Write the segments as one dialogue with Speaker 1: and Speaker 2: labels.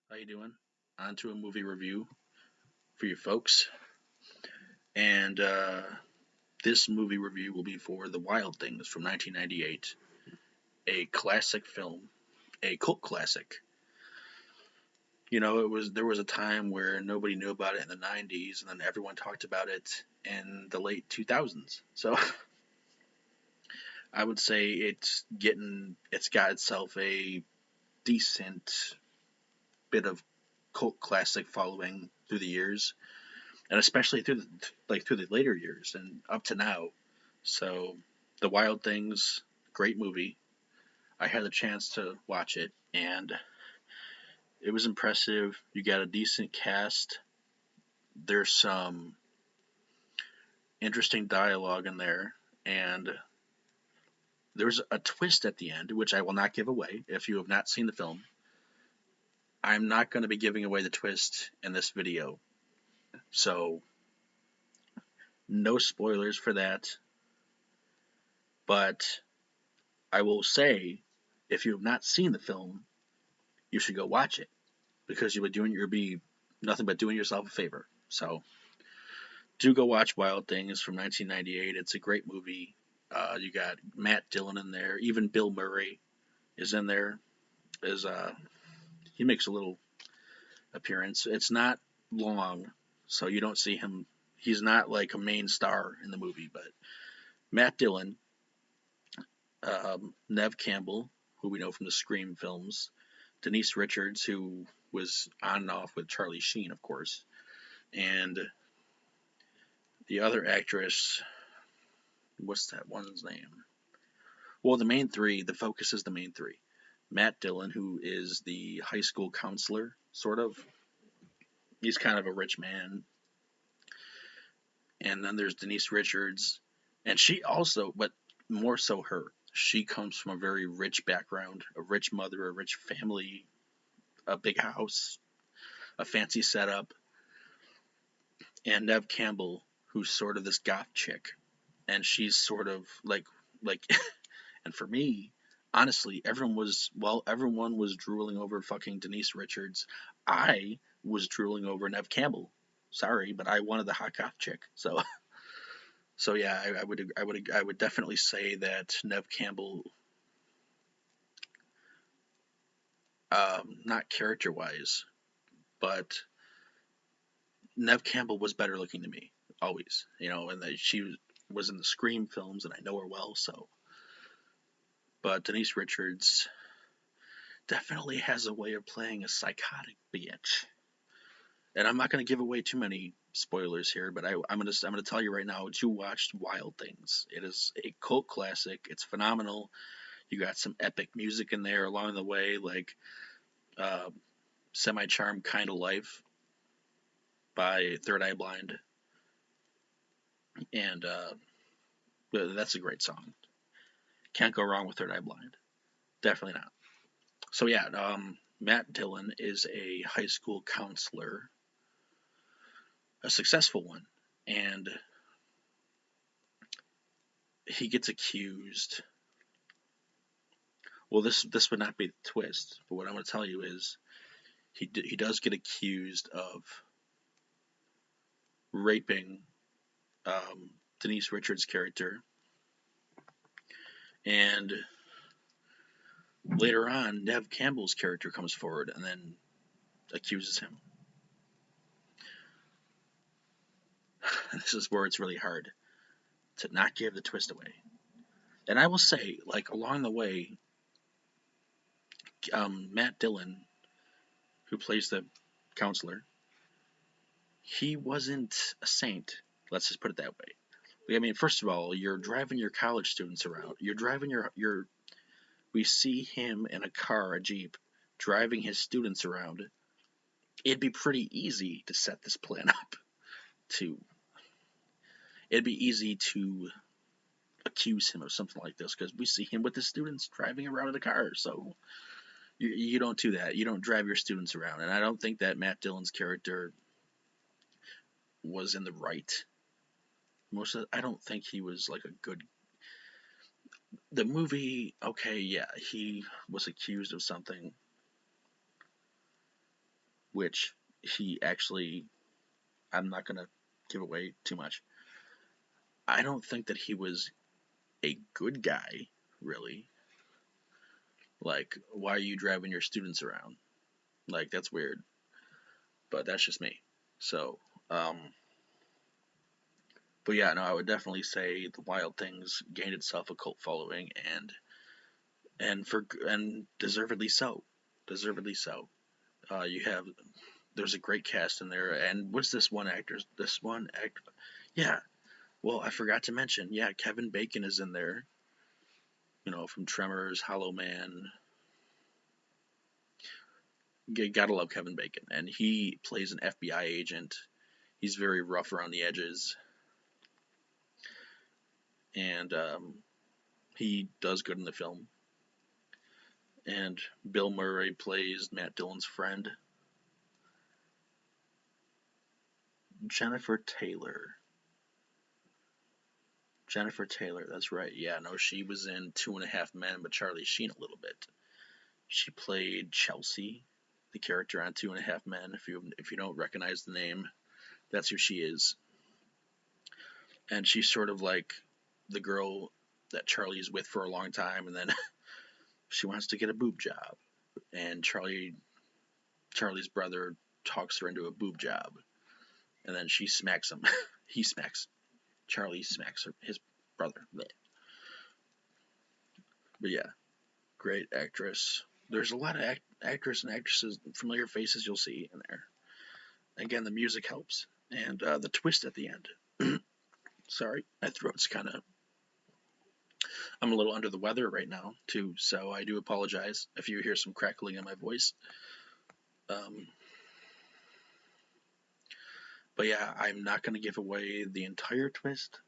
Speaker 1: How you doing? On to a movie review for you folks. And this movie review will be for The Wild Things from 1998, a classic film, a cult classic. There was a time where nobody knew about it in the 90s, and then everyone talked about it in the late 2000s. So I would say it's got itself a decent bit of cult classic following through the years, and especially through the later years and up to now. So, The Wild Things, great movie. I had the chance to watch it, and it was impressive. You got a decent cast. There's some interesting dialogue in there, and there's a twist at the end, which I will not give away if you have not seen the film. I'm not going to be giving away the twist in this video, so no spoilers for that. But I will say, if you have not seen the film, you should go watch it because you'd be nothing but doing yourself a favor. So do go watch Wild Things from 1998. It's a great movie. You got Matt Dillon in there. Even Bill Murray is in there. Is He makes a little appearance. It's not long, so you don't see him. He's not like a main star in the movie, but Matt Dillon, Nev Campbell, who we know from the Scream films, Denise Richards, who was on and off with Charlie Sheen, of course, and the other actress, what's that one's name? Well, the main three, the focus is the main three. Matt Dillon, who is the high school counselor, sort of. He's kind of a rich man. And then there's Denise Richards. And she also, but more so her, she comes from a very rich background, a rich mother, a rich family, a big house, a fancy setup. And Nev Campbell, who's sort of this goth chick. And she's sort of like and for me, honestly, everyone was drooling over fucking Denise Richards. I was drooling over Nev Campbell. Sorry, but I wanted the hot goth chick. So so yeah, I would definitely say that Nev Campbell, not character wise, but Nev Campbell was better looking to me always. And that she was in the Scream films, and I know her well. So, but Denise Richards definitely has a way of playing a psychotic bitch. And I'm not going to give away too many spoilers here, but I'm gonna tell you right now to watch Wild Things. It is a cult classic. It's phenomenal. You got some epic music in there along the way, like uh, "Semi Charmed Kind of Life" by Third Eye Blind, and that's a great song. Can't go wrong with Third Eye Blind. Definitely not. So yeah, Matt Dillon is a high school counselor, a successful one, and he gets accused. Well, this would not be the twist, but what I'm going to tell you is he does get accused of raping Denise Richards' character, and later on, Nev Campbell's character comes forward and then accuses him. This is where it's really hard to not give the twist away. And I will say, like along the way, Matt Dillon, who plays the counselor, he wasn't a saint. Let's just put it that way. I mean, first of all, you're driving your college students around. You're driving your. We see him in a car, a jeep, driving his students around. It'd be pretty easy to set this plan up. To it'd be easy to accuse him of something like this because we see him with his students driving around in a car. So you don't do that. You don't drive your students around. And I don't think that Matt Dillon's character was in the right. I don't think he was like a good. The movie, okay, yeah, he was accused of something, which he actually, I'm not gonna give away too much. I don't think that he was a good guy, really. Like, why are you driving your students around? Like, that's weird. But that's just me. So, but yeah, no, I would definitely say the Wild Things gained itself a cult following, and deservedly so, deservedly so. You have there's a great cast in there, and what's this one actor? This one actor, yeah. Well, I forgot to mention, yeah, Kevin Bacon is in there. From Tremors, Hollow Man. Gotta love Kevin Bacon, and he plays an FBI agent. He's very rough around the edges, and he does good in the film. And Bill Murray plays Matt Dillon's friend. Jennifer Taylor. Jennifer Taylor, that's right. Yeah, no, she was in Two and a Half Men with Charlie Sheen a little bit. She played Chelsea, the character on Two and a Half Men. If you don't recognize the name, that's who she is. And she's sort of like the girl that Charlie's with for a long time, and then she wants to get a boob job, and Charlie's brother talks her into a boob job, and then she smacks him. He smacks Charlie smacks his brother. But yeah, great actress. There's a lot of actors and actresses, familiar faces you'll see in there. Again, the music helps, and the twist at the end. Sorry, my throat's kind of. I'm a little under the weather right now too, so I do apologize if you hear some crackling in my voice. Um, but yeah, I'm not going to give away the entire twist.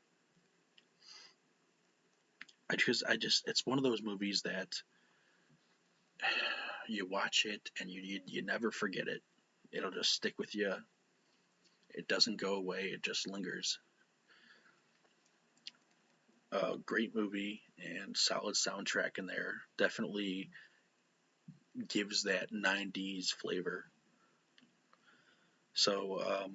Speaker 1: It's one of those movies that you watch it and you never forget it. It'll just stick with you. It doesn't go away. It just lingers. A great movie and solid soundtrack in there. Definitely gives that '90s flavor. So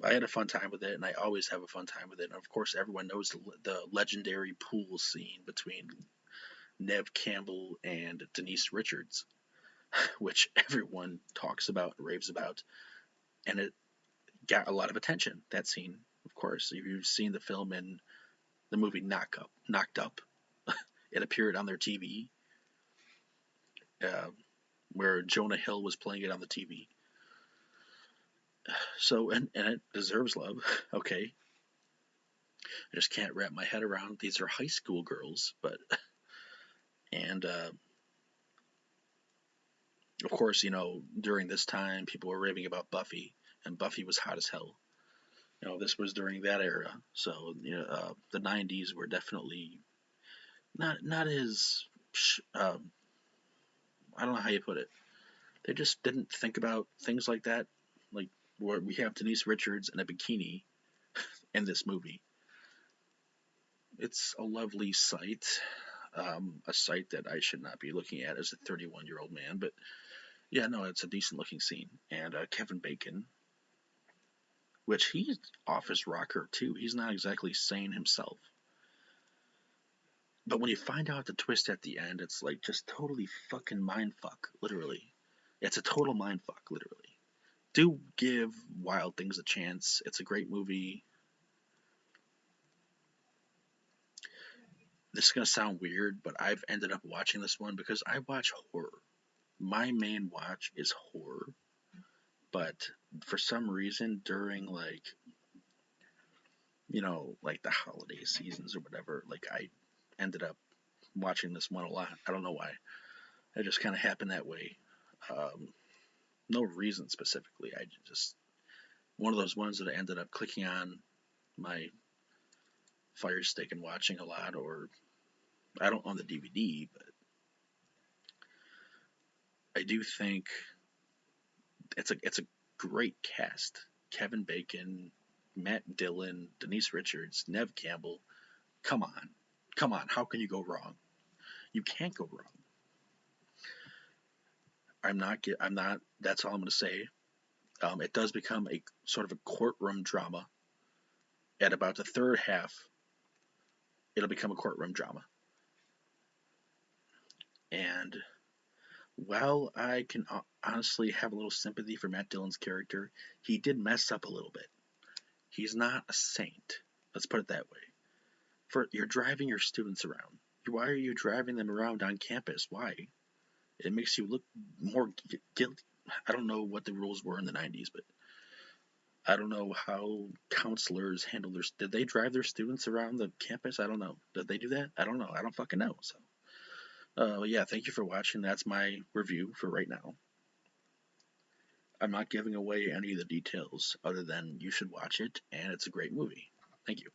Speaker 1: I had a fun time with it, and I always have a fun time with it. And of course, everyone knows the legendary pool scene between Nev Campbell and Denise Richards, which everyone talks about, raves about, and it got a lot of attention. That scene, of course, if you've seen the film and the movie Knocked Up, it appeared on their TV, uh, where Jonah Hill was playing it on the TV. So, and it deserves love. Okay, I just can't wrap my head around these are high school girls, but and of course, during this time, people were raving about Buffy, and Buffy was hot as hell. This was during that era, so the '90s were definitely not as I don't know how you put it. They just didn't think about things like that, like where we have Denise Richards in a bikini in this movie. It's a lovely sight, a sight that I should not be looking at as a 31-year-old man, but yeah, no, it's a decent looking scene. And Kevin Bacon, which he's off his rocker too. He's not exactly sane himself. But when you find out the twist at the end, it's like just totally fucking mindfuck, literally. It's a total mindfuck, literally. Do give Wild Things a chance. It's a great movie. This is gonna sound weird, but I've ended up watching this one because I watch horror. My main watch is horror, but for some reason during like the holiday seasons or whatever, like I ended up watching this one a lot. I don't know why. It just kind of happened that way. Um, no reason specifically. I just one of those ones that I ended up clicking on my Fire Stick and watching a lot, or I don't own the DVD, but I do think it's a great cast. Kevin Bacon, Matt Dillon, Denise Richards, Nev Campbell. Come on, come on. How can you go wrong? You can't go wrong. I'm not. That's all I'm going to say. It does become a sort of a courtroom drama. At about the third half, it'll become a courtroom drama. And while I can honestly have a little sympathy for Matt Dillon's character, he did mess up a little bit. He's not a saint. Let's put it that way. You're driving your students around. Why are you driving them around on campus? Why? It makes you look more guilty. I don't know what the rules were in the 90s, but I don't know how counselors handle their. Did they drive their students around the campus? I don't know. Did they do that? I don't know. I don't fucking know. So, yeah, thank you for watching. That's my review for right now. I'm not giving away any of the details other than you should watch it, and it's a great movie. Thank you.